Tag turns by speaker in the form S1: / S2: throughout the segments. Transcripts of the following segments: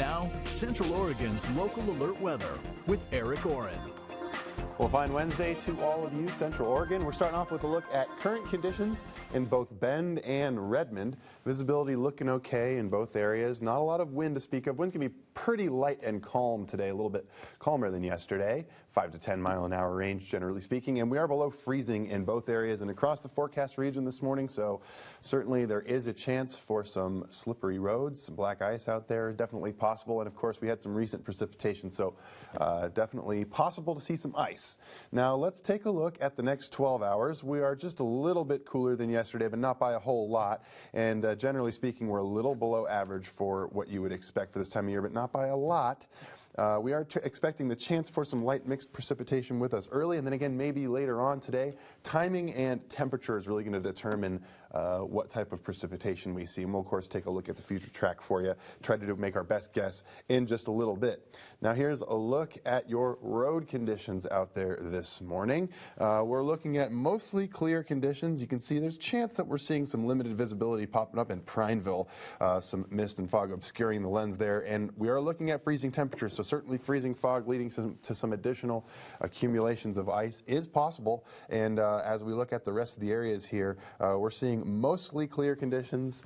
S1: Now, Central Oregon's local alert weather with Eric Oren.
S2: Well, fine Wednesday to all of you, Central Oregon. We're starting off with a look at current conditions in both Bend and Redmond. Visibility looking okay in both areas. Not a lot of wind to speak of. Wind can be pretty light and calm today, a little bit calmer than yesterday. 5 to 10 mile an hour range, generally speaking. And we are below freezing in both areas and across the forecast region this morning. So certainly there is a chance for some slippery roads, some black ice out there, definitely possible. And of course, we had some recent precipitation, so definitely possible to see some ice. Now let's take a look at the next 12 hours. We are just a little bit cooler than yesterday, but not by a whole lot. And generally speaking, we're a little below average for what you would expect for this time of year, but not by a lot. We are expecting the chance for some light mixed precipitation with us early, and then again maybe later on today. Timing and temperature is really going to determine what type of precipitation we see. And we'll of course take a look at the future track for you, try to make our best guess in just a little bit. Now here's a look at your road conditions out there this morning. We're looking at mostly clear conditions. You can see there's a chance that we're seeing some limited visibility popping up in Prineville, some mist and fog obscuring the lens there, and we are looking at freezing temperatures. So certainly freezing fog leading to some additional accumulations of ice is possible. And as we look at the rest of the areas here, we're seeing mostly clear conditions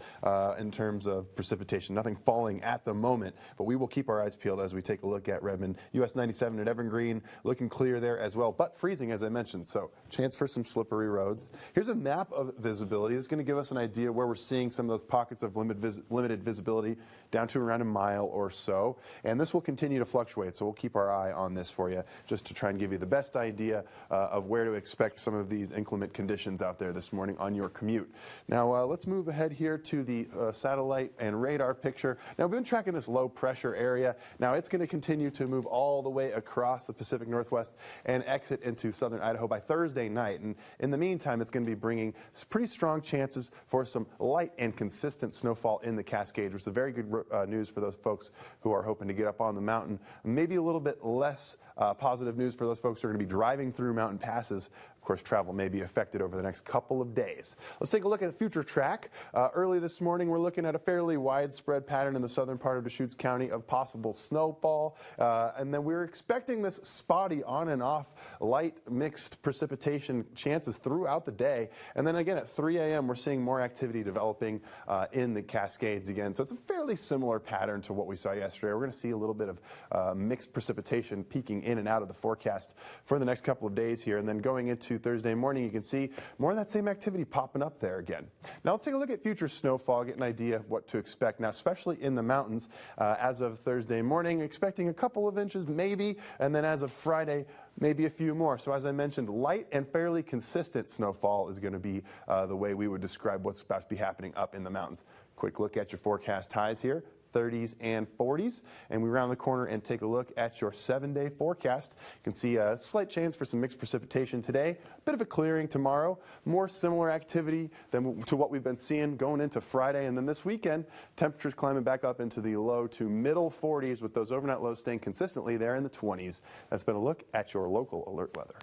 S2: in terms of precipitation. Nothing falling at the moment, but we will keep our eyes peeled as we take a look at Redmond. US 97 at Evergreen looking clear there as well, but freezing as I mentioned. So chance for some slippery roads. Here's a map of visibility. It's going to give us an idea where we're seeing some of those pockets of limited visibility down to around a mile or so. And this will continue to fluctuate, so we'll keep our eye on this for you just to try and give you the best idea of where to expect some of these inclement conditions out there this morning on your commute. Now let's move ahead here to the satellite and radar picture. Now we've been tracking this low pressure area. Now it's going to continue to move all the way across the Pacific Northwest and exit into southern Idaho by Thursday night. And in the meantime, it's going to be bringing pretty strong chances for some light and consistent snowfall in the Cascades, which is a very good news for those folks who are hoping to get up on the mountain. Maybe a little bit less positive news for those folks who are going to be driving through mountain passes. Of course, travel may be affected over the next couple of days. Let's take a look at the future track. Early this morning, we're looking at a fairly widespread pattern in the southern part of Deschutes County of possible snowfall. And then we're expecting this spotty on and off light mixed precipitation chances throughout the day. And then again at 3 a.m., we're seeing more activity developing in the Cascades again. So it's a fairly similar pattern to what we saw yesterday. We're going to see a little bit of mixed precipitation peeking in and out of the forecast for the next couple of days here. And then going into Thursday morning, you can see more of that same activity popping up there again. Now let's take a look at future snowfall, get an idea of what to expect now, especially in the mountains. As of Thursday morning, expecting a couple of inches maybe, and then as of Friday, maybe a few more. So as I mentioned, light and fairly consistent snowfall is going to be the way we would describe what's about to be happening up in the mountains. Quick look at your forecast highs here. 30s and 40s, and we round the corner and take a look at your 7-day forecast. You can see a slight chance for some mixed precipitation today, a bit of a clearing tomorrow, more similar activity to what we've been seeing going into Friday, and then this weekend, temperatures climbing back up into the low to middle 40s with those overnight lows staying consistently there in the 20s. That's been a look at your local alert weather.